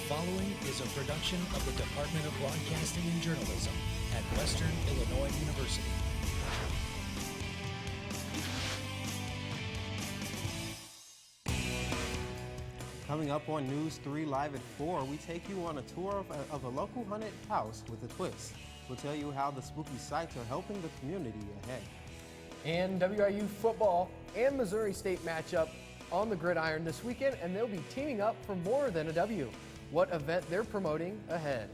following is a production of the Department of Broadcasting and Journalism at Western Illinois University. Coming up on News 3 Live at 4, we take you on a tour of a local haunted house with a twist. We'll tell you how the spooky sites are helping the community ahead. And WIU football and Missouri State matchup on the gridiron this weekend, and they'll be teaming up for more than a W. What event they're promoting ahead.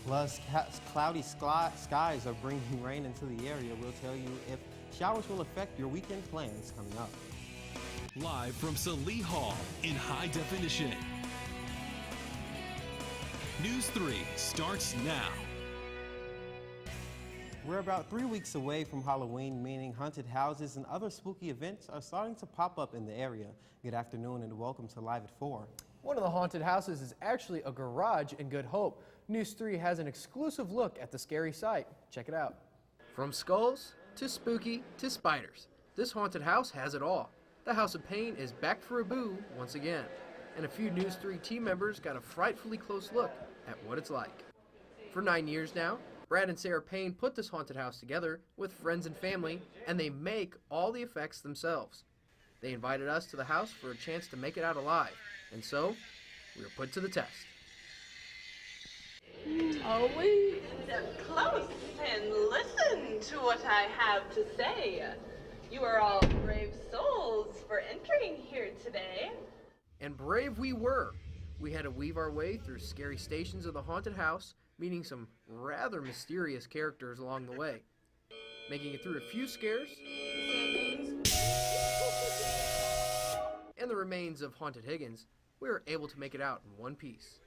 Plus, cloudy skies are bringing rain into the area. We'll tell you if showers will affect your weekend plans coming up. Live from Salee Hall in high definition. News 3 starts now. We're about 3 weeks away from Halloween, meaning haunted houses and other spooky events are starting to pop up in the area. Good afternoon and welcome to Live at 4. One of the haunted houses is actually a garage in Good Hope. News 3 has an exclusive look at the scary site. Check it out. From skulls to spooky to spiders, this haunted house has it all. The House of Pain is back for a boo once again. And a few News 3 team members got a frightfully close look at what it's like. For 9 years now, Brad and Sarah Payne put this haunted house together with friends and family, and they make all the effects themselves. They invited us to the house for a chance to make it out alive, and so we were put to the test. Oh, we step close and listen to what I have to say. You are all brave souls for entering here today. And brave we were. We had to weave our way through scary stations of the haunted house, meeting some rather mysterious characters along the way. Making it through a few scares, and the remains of Haunted Higgins, we were able to make it out in one piece.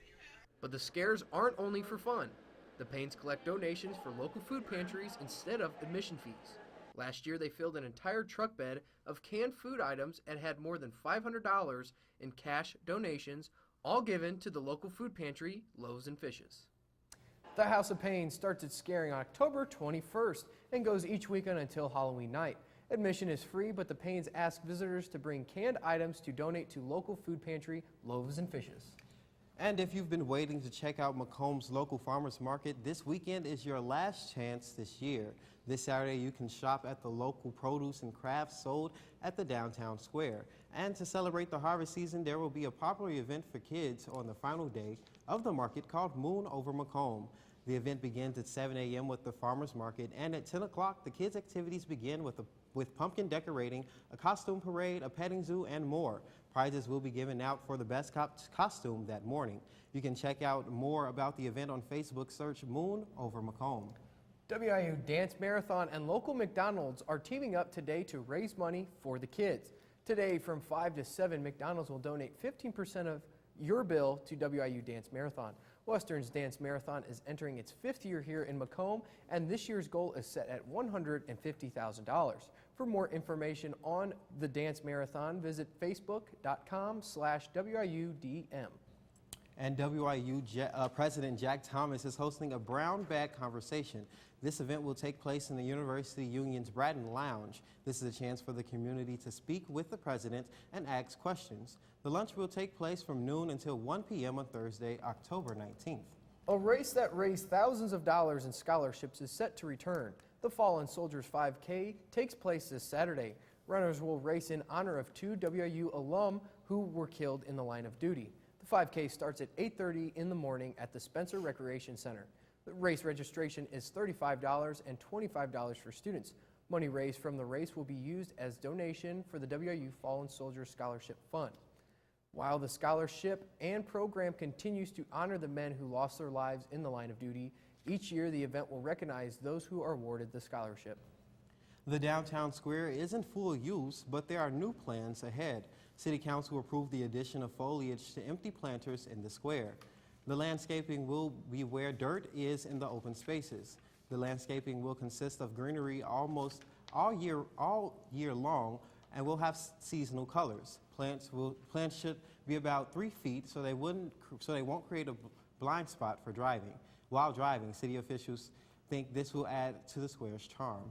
But the scares aren't only for fun. The Paynes collect donations for local food pantries instead of admission fees. Last year, they filled an entire truck bed of canned food items and had more than $500 in cash donations, all given to the local food pantry, Loaves and Fishes. The House of Pain starts its scaring on October 21st and goes each weekend until Halloween night. Admission is free, but the Paynes ask visitors to bring canned items to donate to local food pantry, Loaves and Fishes. And if you've been waiting to check out Macomb's local farmers market, this weekend is your last chance this year. This Saturday, you can shop at the local produce and crafts sold at the downtown square. And to celebrate the harvest season, there will be a popular event for kids on the final day of the market called Moon Over Macomb. The event begins at 7 a.m. with the farmers market, and at 10 o'clock, the kids' activities begin with pumpkin decorating, a costume parade, a petting zoo, and more. Prizes will be given out for the best costume that morning. You can check out more about the event on Facebook. Search Moon Over Macomb. WIU Dance Marathon and local McDonald's are teaming up today to raise money for the kids. Today from 5 to 7, McDonald's will donate 15% of your bill to WIU Dance Marathon. Western's Dance Marathon is entering its 5th year here in Macomb, and this year's goal is set at $150,000. For more information on the Dance Marathon, visit facebook.com/WIUDM. And WIU President Jack Thomas is hosting a brown bag conversation. This event will take place in the University Union's Bratton Lounge. This is a chance for the community to speak with the president and ask questions. The lunch will take place from noon until 1 p.m. on Thursday, October 19th. A race that raised thousands of dollars in scholarships is set to return. The Fallen Soldiers 5K takes place this Saturday. Runners will race in honor of 2 WIU alum who were killed in the line of duty. The 5K starts at 8:30 in the morning at the Spencer Recreation Center. The race registration is $35 and $25 for students. Money raised from the race will be used as donation for the WIU Fallen Soldiers Scholarship Fund. While the scholarship and program continues to honor the men who lost their lives in the line of duty, each year the event will recognize those who are awarded the scholarship. The downtown square is in full use, but there are new plans ahead. City Council approved the addition of foliage to empty planters in the square. The landscaping will be where dirt is in the open spaces. The landscaping will consist of greenery almost all year long and will have seasonal colors. Plants should be about 3 feet so they won't create a blind spot for driving. While driving, city officials think this will add to the square's charm.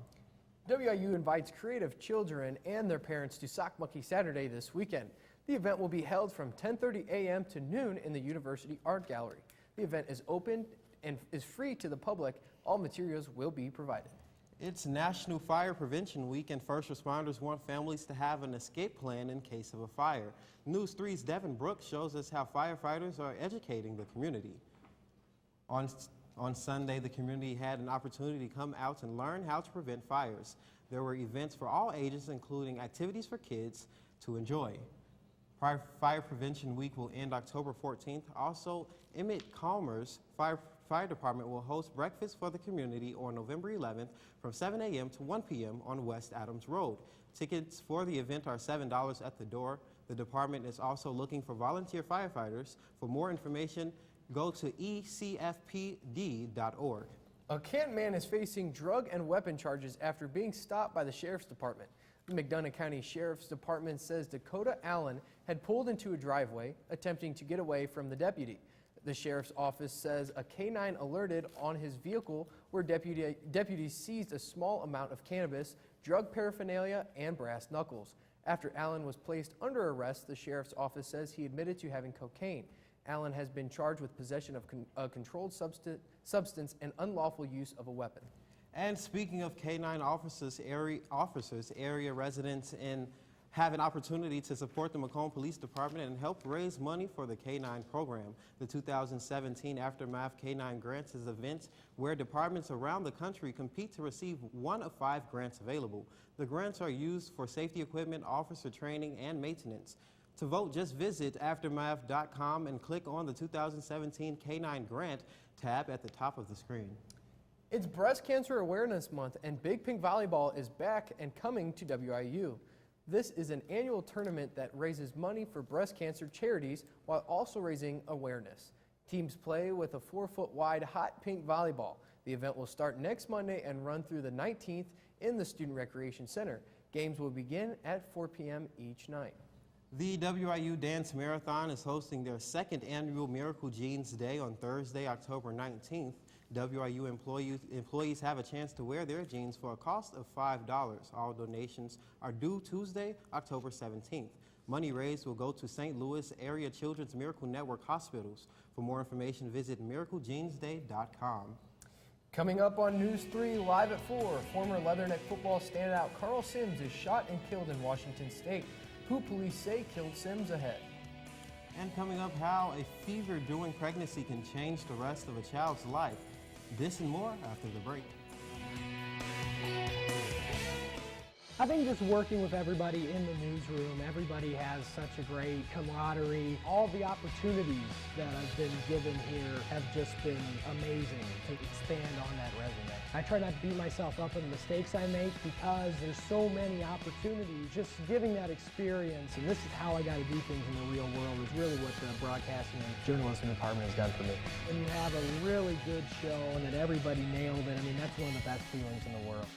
WIU invites creative children and their parents to Sock Monkey Saturday this weekend. The event will be held from 10:30 a.m. to noon in the University Art Gallery. The event is open and is free to the public. All materials will be provided. It's National Fire Prevention Week, and first responders want families to have an escape plan in case of a fire. News 3's Devin Brooks shows us how firefighters are educating the community. On Sunday, the community had an opportunity to come out and learn how to prevent fires. There were events for all ages, including activities for kids to enjoy. Fire Prevention Week will end October 14th. Also, Emmett Calmer's Fire Department will host breakfast for the community on November 11th from 7 a.m. to 1 p.m. on West Adams Road. Tickets for the event are $7 at the door. The department is also looking for volunteer firefighters. For more information, go to ecfpd.org. A Canton man is facing drug and weapon charges after being stopped by the Sheriff's Department. The McDonough County Sheriff's Department says Dakota Allen had pulled into a driveway, attempting to get away from the deputy. The Sheriff's Office says a K-9 alerted on his vehicle where deputies seized a small amount of cannabis, drug paraphernalia, and brass knuckles. After Allen was placed under arrest, the Sheriff's Office says he admitted to having cocaine. Allen has been charged with possession of a controlled substance and unlawful use of a weapon. And speaking of K-9 officers, area residents have an opportunity to support the Macomb Police Department and help raise money for the K-9 program. The 2017 Aftermath K-9 Grants is an event where departments around the country compete to receive one of 5 grants available. The grants are used for safety equipment, officer training, and maintenance. To vote, just visit aftermath.com and click on the 2017 K-9 Grant tab at the top of the screen. It's Breast Cancer Awareness Month, and Big Pink Volleyball is back and coming to WIU. This is an annual tournament that raises money for breast cancer charities while also raising awareness. Teams play with a 4-foot-wide hot pink volleyball. The event will start next Monday and run through the 19th in the Student Recreation Center. Games will begin at 4 p.m. each night. The WIU Dance Marathon is hosting their 2nd annual Miracle Jeans Day on Thursday, October 19th. WIU employees have a chance to wear their jeans for a cost of $5. All donations are due Tuesday, October 17th. Money raised will go to St. Louis Area Children's Miracle Network hospitals. For more information, visit miraclejeansday.com. Coming up on News 3 Live at 4, former Leatherneck football standout Carl Sims is shot and killed in Washington State. Who police say killed Sims ahead. And coming up, how a fever during pregnancy can change the rest of a child's life. This and more after the break. I think just working with everybody in the newsroom, everybody has such a great camaraderie. All the opportunities that I've been given here have just been amazing to expand on that resume. I try not to beat myself up on the mistakes I make because there's so many opportunities. Just giving that experience, and this is how I got to do things in the real world, is really what the broadcasting and journalism department has done for me. When you have a really good show and that everybody nailed it, I mean, that's one of the best feelings in the world.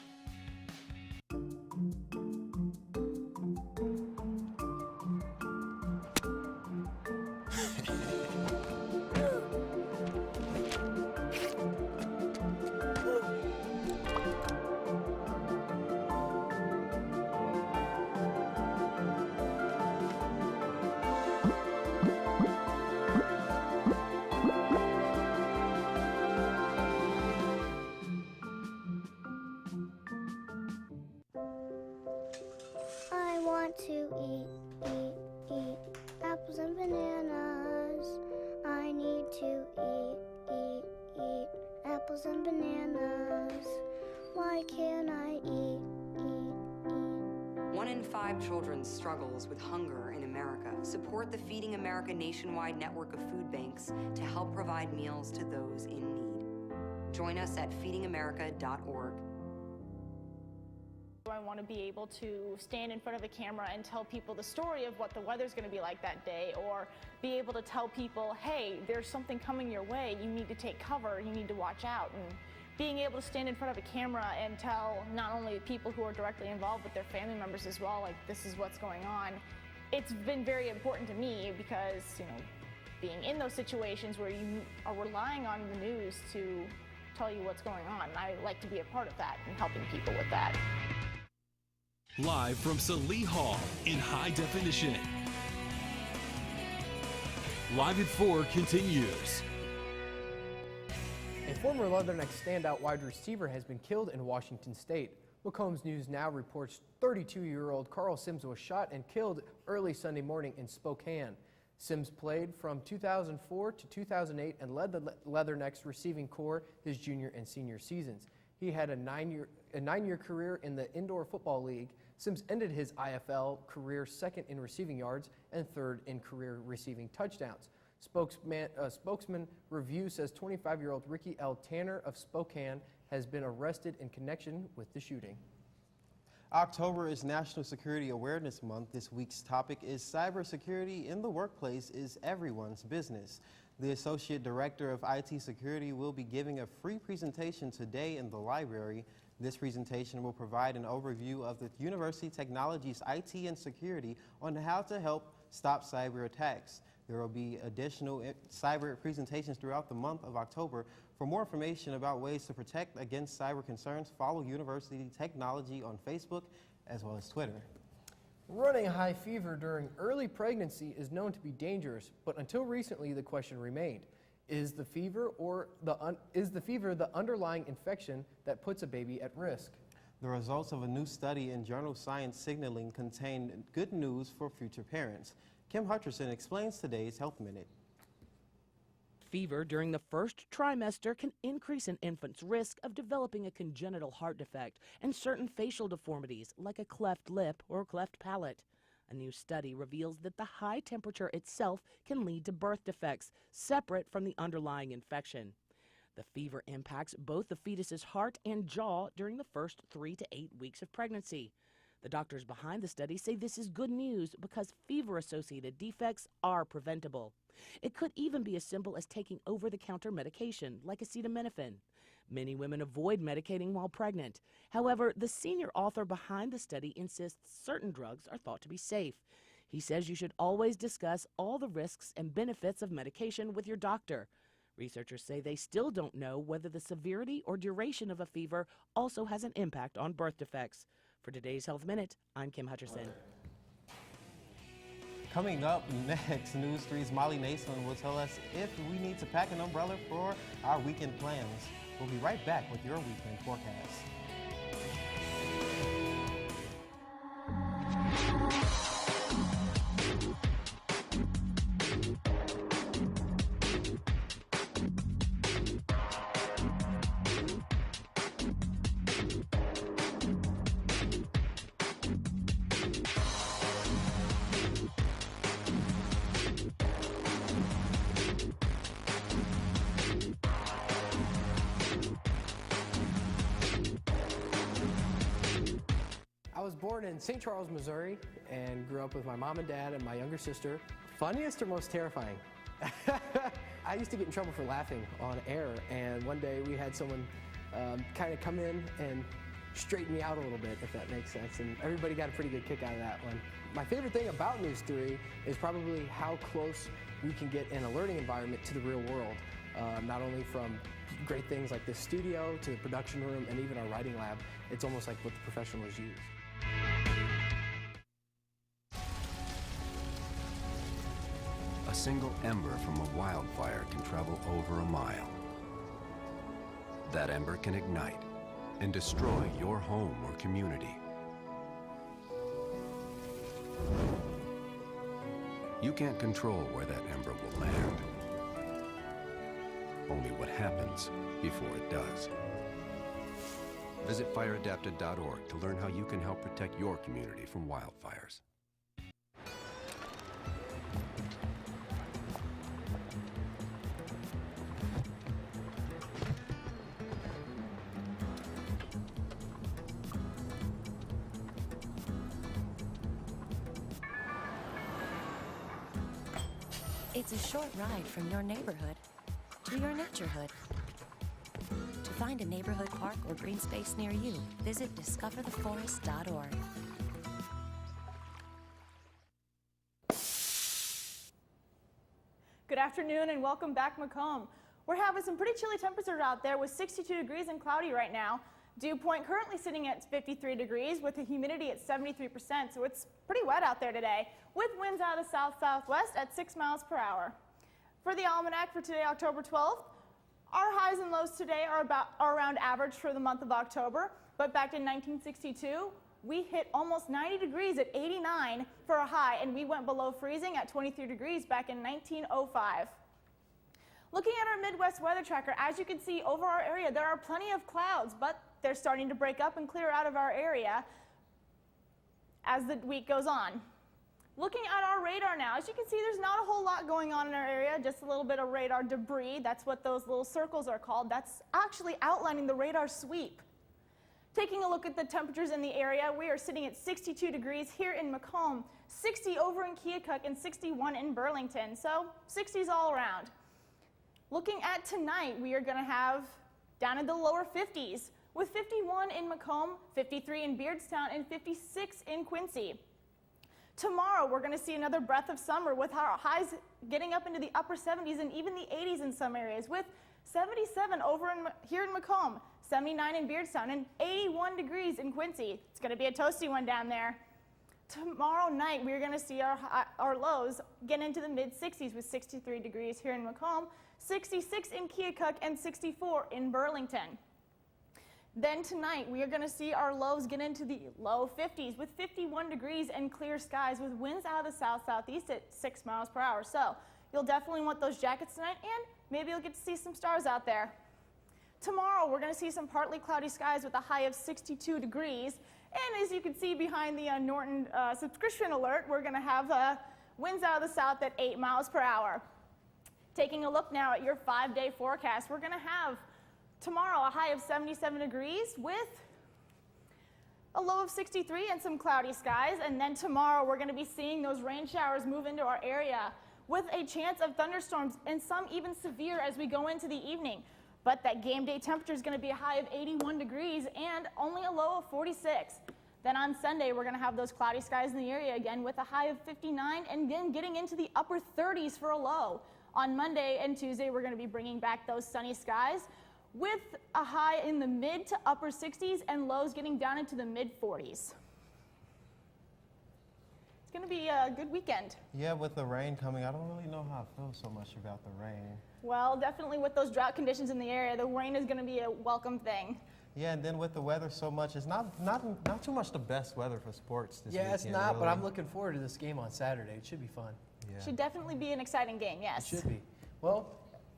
I want to eat apples and bananas. I need to eat apples and bananas. Why can't I eat? 1 in 5 children struggles with hunger in America. Support the Feeding America nationwide network of food banks to help provide meals to those in need. Join us at feedingamerica.org. I want to be able to stand in front of the camera and tell people the story of what the weather's going to be like that day, or be able to tell people, hey, there's something coming your way, you need to take cover, you need to watch out. And being able to stand in front of a camera and tell not only people who are directly involved but their family members as well, like, this is what's going on. It's been very important to me because, you know, being in those situations where you are relying on the news to tell you what's going on, I like to be a part of that and helping people with that. Live from Salee Hall in high definition. Live at 4 continues. A former Leatherneck standout wide receiver has been killed in Washington State. Macomb's News Now reports 32-year-old Carl Sims was shot and killed early Sunday morning in Spokane. Sims played from 2004 to 2008 and led the Leathernecks receiving corps his junior and senior seasons. He had a nine-year career in the Indoor Football League. Sims ended his IFL career second in receiving yards and third in career receiving touchdowns. Spokesman Review says 25-year-old Ricky L. Tanner of Spokane has been arrested in connection with the shooting. October is National Security Awareness Month. This week's topic is cybersecurity in the workplace is everyone's business. The Associate Director of IT Security will be giving a free presentation today in the library. This presentation will provide an overview of the university technology's IT and security on how to help stop cyber attacks. There will be additional cyber presentations throughout the month of October. For more information about ways to protect against cyber concerns, follow University Technology on Facebook as well as Twitter. Running high fever during early pregnancy is known to be dangerous, but until recently the question remained, is the fever the underlying infection that puts a baby at risk? The results of a new study in journal Science Signaling contain good news for future parents. Kim Hutcherson explains today's Health Minute. Fever during the first trimester can increase an infant's risk of developing a congenital heart defect and certain facial deformities like a cleft lip or cleft palate. A new study reveals that the high temperature itself can lead to birth defects separate from the underlying infection. The fever impacts both the fetus's heart and jaw during the first 3 to 8 weeks of pregnancy. The doctors behind the study say this is good news because fever-associated defects are preventable. It could even be as simple as taking over-the-counter medication like acetaminophen. Many women avoid medicating while pregnant. However, the senior author behind the study insists certain drugs are thought to be safe. He says you should always discuss all the risks and benefits of medication with your doctor. Researchers say they still don't know whether the severity or duration of a fever also has an impact on birth defects. For today's Health Minute, I'm Kim Hutcherson. Coming up next, NEWS3's Molly Nason will tell us if we need to pack an umbrella for our weekend plans. We'll be right back with your weekend forecast. I was born in St. Charles, Missouri, and grew up with my mom and dad and my younger sister. Funniest or most terrifying? I used to get in trouble for laughing on air, and one day we had someone kind of come in and straighten me out a little bit, if that makes sense, and everybody got a pretty good kick out of that one. My favorite thing about NEWS3 is probably how close we can get in a learning environment to the real world, not only from great things like this studio to the production room and even our writing lab. It's almost like what the professionals use. A single ember from a wildfire can travel over a mile. That ember can ignite and destroy your home or community. You can't control where that ember will land. Only what happens before it does. Visit fireadapted.org to learn how you can help protect your community from wildfires. It's a short ride from your neighborhood to your naturehood. To find a neighborhood park or green space near you, visit discovertheforest.org. Good afternoon and welcome back, Macomb. We're having some pretty chilly temperatures out there with 62 degrees and cloudy right now. Dew point currently sitting at 53 degrees with the humidity at 73%, so it's pretty wet out there today with winds out of south-southwest at 6 miles per hour. For the almanac for today, October 12th, our highs and lows today are around average for the month of October, but back in 1962, we hit almost 90 degrees at 89 for a high, and we went below freezing at 23 degrees back in 1905. Looking at our Midwest weather tracker, as you can see over our area, there are plenty of clouds, but they're starting to break up and clear out of our area as the week goes on. Looking at our radar now, as you can see, there's not a whole lot going on in our area, just a little bit of radar debris. That's what those little circles are called. That's actually outlining the radar sweep. Taking a look at the temperatures in the area, we are sitting at 62 degrees here in Macomb, 60 over in Keokuk, and 61 in Burlington, so 60s all around. Looking at tonight, we are going to have down in the lower 50s, with 51 in Macomb, 53 in Beardstown, and 56 in Quincy. Tomorrow, we're going to see another breath of summer with our highs getting up into the upper 70s and even the 80s in some areas, with 77 over here in Macomb, 79 in Beardstown, and 81 degrees in Quincy. It's going to be a toasty one down there. Tomorrow night, we're going to see our lows get into the mid-60s with 63 degrees here in Macomb, 66 in Keokuk, and 64 in Burlington. Then tonight, we are going to see our lows get into the low 50s with 51 degrees and clear skies with winds out of the south-southeast at 6 miles per hour. So you'll definitely want those jackets tonight, and maybe you'll get to see some stars out there. Tomorrow, we're going to see some partly cloudy skies with a high of 62 degrees. And as you can see behind the Norton subscription alert, we're going to have winds out of the south at 8 miles per hour. Taking a look now at your 5-day forecast, we're going to have tomorrow a high of 77 degrees with a low of 63 and some cloudy skies. And then tomorrow we're going to be seeing those rain showers move into our area with a chance of thunderstorms and some even severe as we go into the evening. But that game day temperature is going to be a high of 81 degrees and only a low of 46. Then on Sunday, we're going to have those cloudy skies in the area again with a high of 59 and then getting into the upper 30s for a low. On Monday and Tuesday, we're going to be bringing back those sunny skies with a high in the mid to upper 60s and lows getting down into the mid 40s. It's going to be a good weekend. Yeah, with the rain coming, I don't really know how I feel so much about the rain. Well, definitely with those drought conditions in the area, the rain is going to be a welcome thing. Yeah, and then with the weather so much, it's not too much the best weather for sports this weekend. Yeah, it's not, really. but I'm looking forward to this game on Saturday. It should be fun. Yeah. Should definitely be an exciting game, yes. It should be. Well,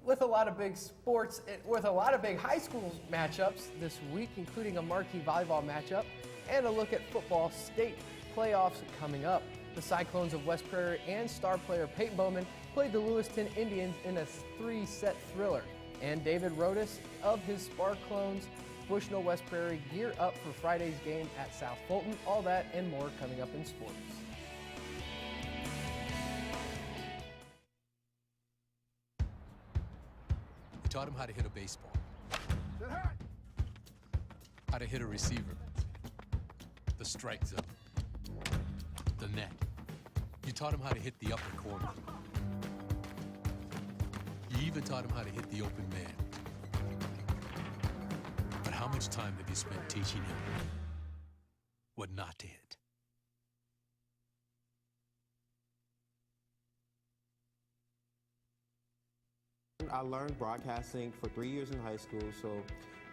with a lot of big sports, with a lot of big high school matchups this week, including a marquee volleyball matchup and a look at football state playoffs coming up. The Cyclones of West Prairie and star player Peyton Bowman played the Lewiston Indians in a 3-set thriller. And David Rodas of his Sparklones Bushnell West Prairie gear up for Friday's game at South Fulton. All that and more coming up in sports. We taught him how to hit a baseball, how to hit a receiver, the strike zone, the net. You taught him how to hit the upper corner. You even taught him how to hit the open man. But how much time have you spent teaching him what not to hit? I learned broadcasting for 3 years in high school, so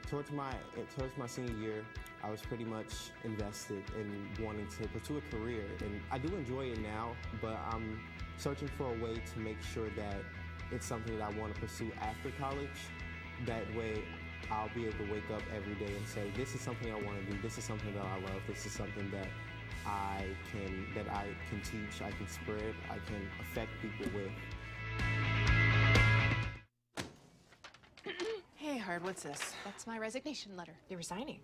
towards my senior year, I was pretty much invested in wanting to pursue a career. And I do enjoy it now, but I'm searching for a way to make sure that it's something that I want to pursue after college. That way, I'll be able to wake up every day and say, this is something I want to do, this is something that I love, this is something that I can teach, I can spread, I can affect people with. Hey, Hard, what's this? That's my resignation letter. You're resigning.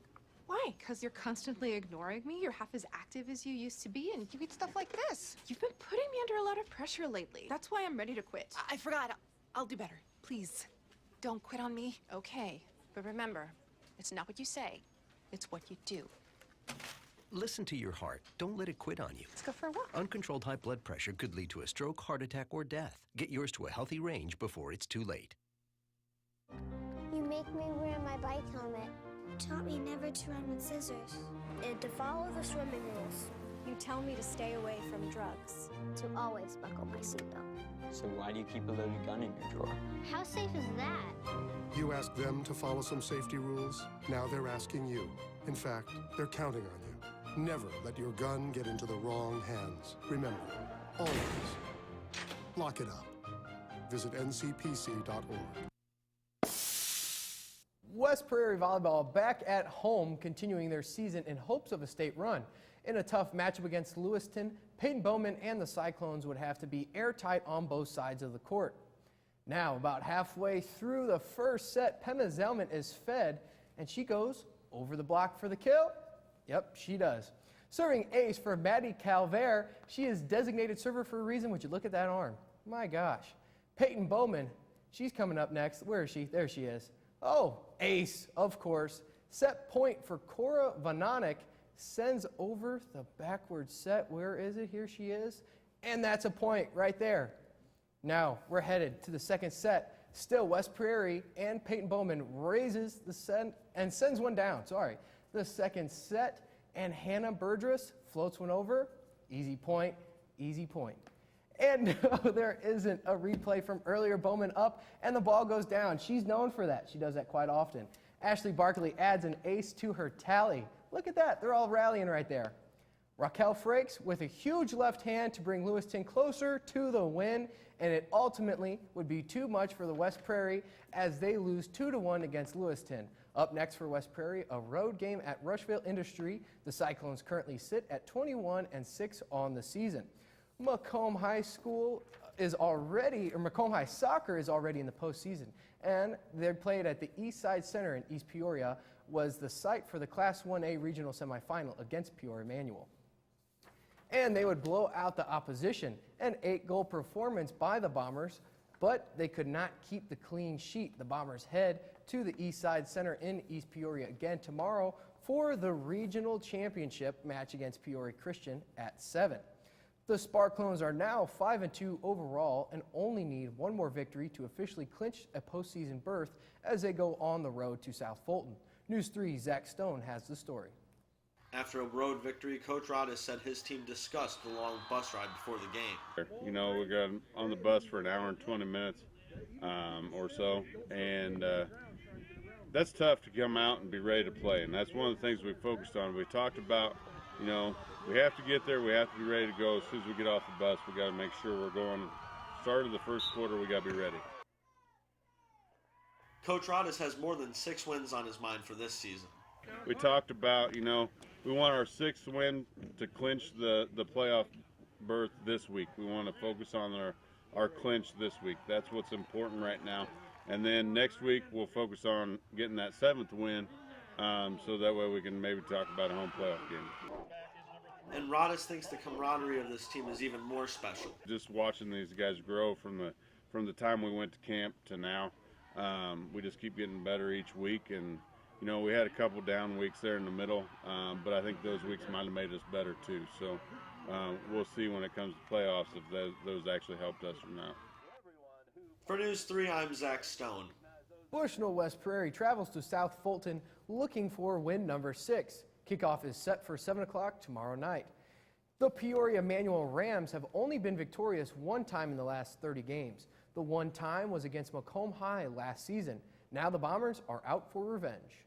Why? Because you're constantly ignoring me. You're half as active as you used to be, and you eat stuff like this. You've been putting me under a lot of pressure lately. That's why I'm ready to quit. I forgot. I'll do better. Please, don't quit on me. Okay, but remember, it's not what you say, it's what you do. Listen to your heart. Don't let it quit on you. Let's go for a walk. Uncontrolled high blood pressure could lead to a stroke, heart attack, or death. Get yours to a healthy range before it's too late. You make me wear my bike helmet. Taught me never to run with scissors and to follow the swimming rules. You tell me to stay away from drugs. To always buckle my seatbelt. So why do you keep a loaded gun in your drawer? How safe is that? You asked them to follow some safety rules. Now they're asking you. In fact, they're counting on you. Never let your gun get into the wrong hands. Remember, always lock it up. Visit ncpc.org. West Prairie Volleyball back at home, continuing their season in hopes of a state run. In a tough matchup against Lewiston, Peyton Bowman and the Cyclones would have to be airtight on both sides of the court. Now, about halfway through the first set, Pema Zellman is fed, and she goes over the block for the kill. Yep, she does. Serving ace for Maddie Calvert, she is designated server for a reason. Would you look at that arm? My gosh. Peyton Bowman, she's coming up next. Where is she? There she is. Oh, ace, of course. Set point for Cora Vanonik. Sends over the backward set. Where is it? Here she is. And that's a point right there. Now we're headed to the second set. Still West Prairie and Peyton Bowman raises the set and sends one down. Sorry. The second set, and Hannah Burdress floats one over. Easy point, easy point. And no, there isn't a replay from earlier. Bowman up, and the ball goes down. She's known for that. She does that quite often. Ashley Barkley adds an ace to her tally. Look at that. They're all rallying right there. Raquel Frakes with a huge left hand to bring Lewiston closer to the win, and it ultimately would be too much for the West Prairie as they lose 2-1 against Lewiston. Up next for West Prairie, a road game at Rushville Industry. The Cyclones currently sit at 21-6 on the season. Macomb High School is already, or Macomb High Soccer is already in the postseason, and they played at the East Side Center in East Peoria, was the site for the Class 1A regional semifinal against Peoria Manual. And they would blow out the opposition, an 8-goal performance by the Bombers, but they could not keep the clean sheet. The Bombers head to the East Side Center in East Peoria again tomorrow for the regional championship match against Peoria Christian at 7. The Sparklones are now 5-2 overall and only need one more victory to officially clinch a postseason berth as they go on the road to South Fulton. News 3's Zach Stone has the story. After a road victory, Coach Rod said his team discussed the long bus ride before the game. You know, we got on the bus for an hour and 20 minutes or so, and that's tough to come out and be ready to play, and that's one of the things we focused on. We talked about, you know, we have to get there, we have to be ready to go. As soon as we get off the bus, we got to make sure we're going. Start of the first quarter, we got to be ready. Coach Rodis has more than 6 wins on his mind for this season. We talked about, you know, we want our 6th win to clinch the playoff berth this week. We want to focus on our clinch this week. That's what's important right now. And then next week we'll focus on getting that 7th win, so that way we can maybe talk about a home playoff game. And Rodis thinks the camaraderie of this team is even more special. Just watching these guys grow from the time we went to camp to now, we just keep getting better each week. And you know, we had a couple down weeks there in the middle, but I think those weeks might have made us better too. So we'll see when it comes to playoffs if those actually helped us or not. For News 3, I'm Zach Stone. Bushnell West Prairie travels to South Fulton looking for win number 6. Kickoff is set for 7 o'clock tomorrow night. The Peoria Manual Rams have only been victorious one time in the last 30 games. The one time was against Macomb High last season. Now the Bombers are out for revenge.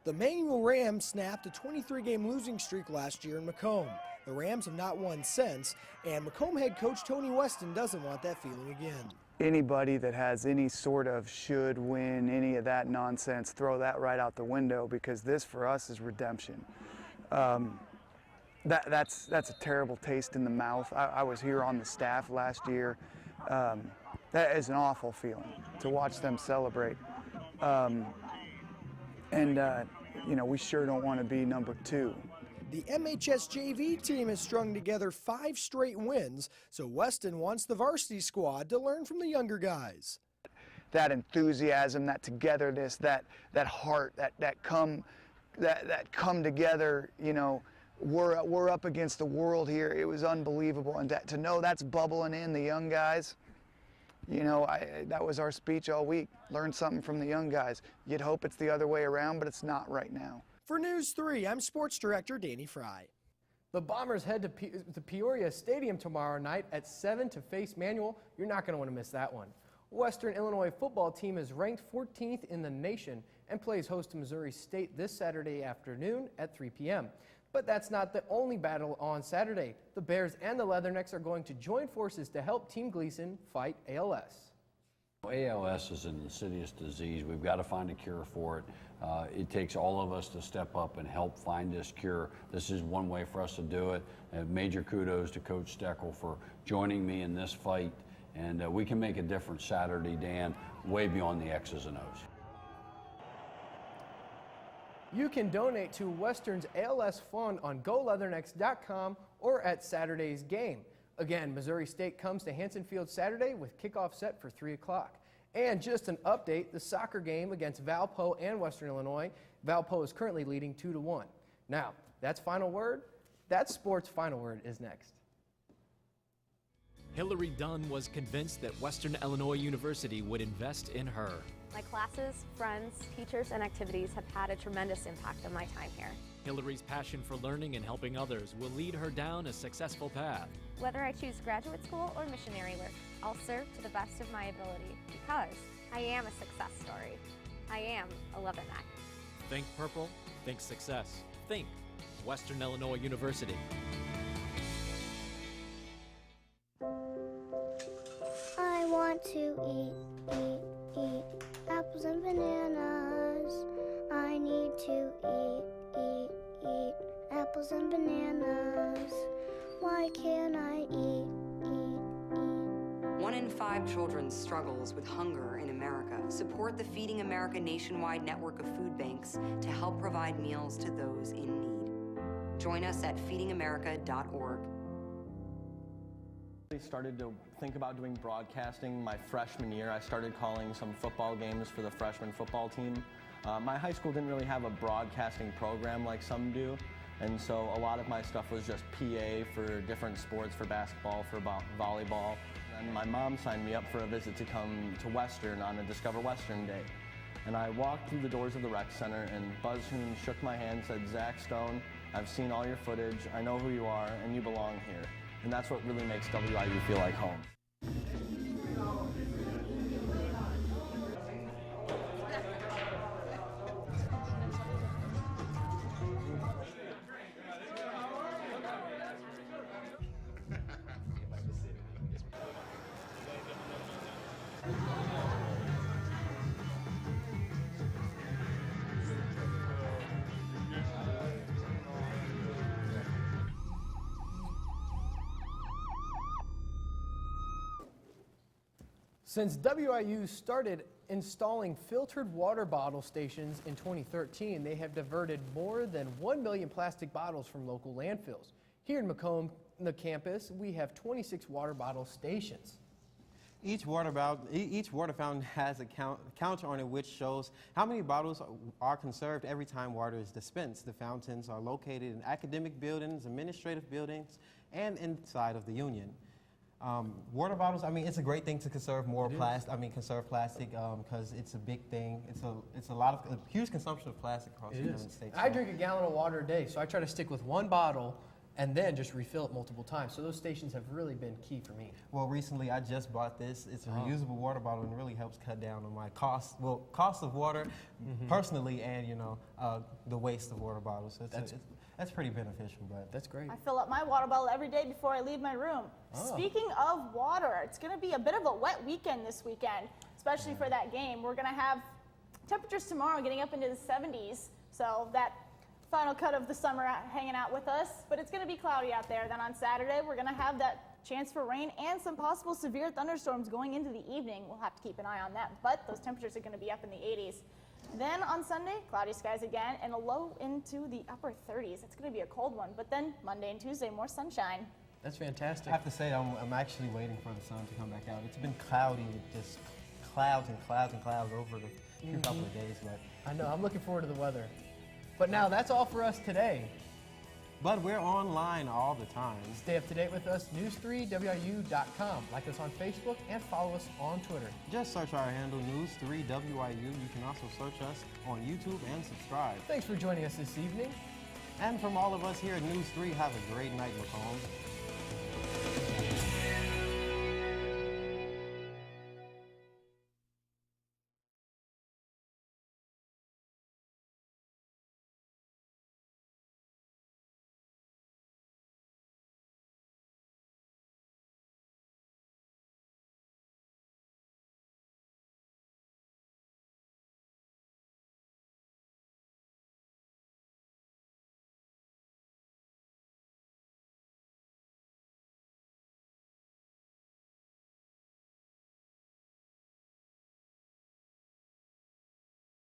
The Manual Rams snapped a 23-game losing streak last year in Macomb. The Rams have not won since, and Macomb head coach Tony Weston doesn't want that feeling again. Anybody that has any sort of should win, any of that nonsense, throw that right out the window, because this for us is redemption. That's a terrible taste in the mouth. I was here on the staff last year. That is an awful feeling to watch them celebrate. You know, we sure don't want to be number 2. The MHS JV team has strung together 5 straight wins, so Weston wants the varsity squad to learn from the younger guys. That enthusiasm, that togetherness, that heart, that come together. You know, we're up against the world here. It was unbelievable, and to know that's bubbling in the young guys. You know, that was our speech all week. Learn something from the young guys. You'd hope it's the other way around, but it's not right now. For News 3, I'm Sports Director Danny Fry. The Bombers head to Peoria Stadium tomorrow night at 7 to face Manual. You're not going to want to miss that one. Western Illinois football team is ranked 14th in the nation and plays host to Missouri State this Saturday afternoon at 3 p.m. But that's not the only battle on Saturday. The Bears and the Leathernecks are going to join forces to help Team Gleason fight ALS. ALS is an insidious disease. We've got to find a cure for it. It takes all of us to step up and help find this cure. This is one way for us to do it. Major kudos to Coach Steckel for joining me in this fight. And we can make a difference Saturday, Dan, way beyond the X's and O's. You can donate to Western's ALS Fund on GoLeathernecks.com or at Saturday's game. Again, Missouri State comes to Hanson Field Saturday with kickoff set for 3 o'clock. And just an update, the soccer game against Valpo and Western Illinois. Valpo is currently leading 2-1. Now, that's final word. That sports final word is next. Hillary Dunn was convinced that Western Illinois University would invest in her. My classes, friends, teachers, and activities have had a tremendous impact on my time here. Hillary's passion for learning and helping others will lead her down a successful path. Whether I choose graduate school or missionary work, I'll serve to the best of my ability because I am a success story. I am a Leatherneck. Think purple, think success, think Western Illinois University. I want to eat apples and bananas. I need to eat apples and bananas. Why can't I eat? 1 in 5 children struggles with hunger in America. Support the Feeding America nationwide network of food banks to help provide meals to those in need. Join us at feedingamerica.org. I started to think about doing broadcasting my freshman year. I started calling some football games for the freshman football team. My high school didn't really have a broadcasting program like some do, and so a lot of my stuff was just PA for different sports, for basketball, for volleyball. And my mom signed me up for a visit to come to Western on a Discover Western day. And I walked through the doors of the rec center, and Buzz Hoon shook my hand and said, "Zach Stone, I've seen all your footage, I know who you are, and you belong here." And that's what really makes WIU feel like home. Since WIU started installing filtered water bottle stations in 2013, they have diverted more than 1 million plastic bottles from local landfills. Here in Macomb, the campus, we have 26 water bottle stations. Each water fountain has a counter on it which shows how many bottles are conserved every time water is dispensed. The fountains are located in academic buildings, administrative buildings, and inside of the union. Water bottles, I mean, it's a great thing to conserve more plastic. Conserve plastic because it's a big thing. It's a huge consumption of plastic across the United States. I drink a gallon of water a day, so I try to stick with one bottle and then just refill it multiple times. So those stations have really been key for me. Well, recently I just bought this. It's a reusable water bottle and really helps cut down on my cost of water personally, and the waste of water bottles. So that's pretty beneficial, but that's great. I fill up my water bottle every day before I leave my room. Speaking of water, it's going to be a bit of a wet weekend this weekend, especially for that game. We're going to have temperatures tomorrow getting up into the 70s, so that final cut of the summer hanging out with us, but it's going to be cloudy out there. Then on Saturday, we're going to have that chance for rain and some possible severe thunderstorms going into the evening. We'll have to keep an eye on that, but those temperatures are going to be up in the 80s. Then on Sunday, cloudy skies again and a low into the upper 30s. It's going to be a cold one, but then Monday and Tuesday, more sunshine. That's fantastic. I have to say, I'm actually waiting for the sun to come back out. It's been cloudy, just clouds and clouds and clouds over the couple of days. But I know, I'm looking forward to the weather. But now that's all for us today. But we're online all the time. Stay up to date with us, news3wiu.com. Like us on Facebook and follow us on Twitter. Just search our handle, News3WIU. You can also search us on YouTube and subscribe. Thanks for joining us this evening. And from all of us here at News 3, have a great night, Macomb.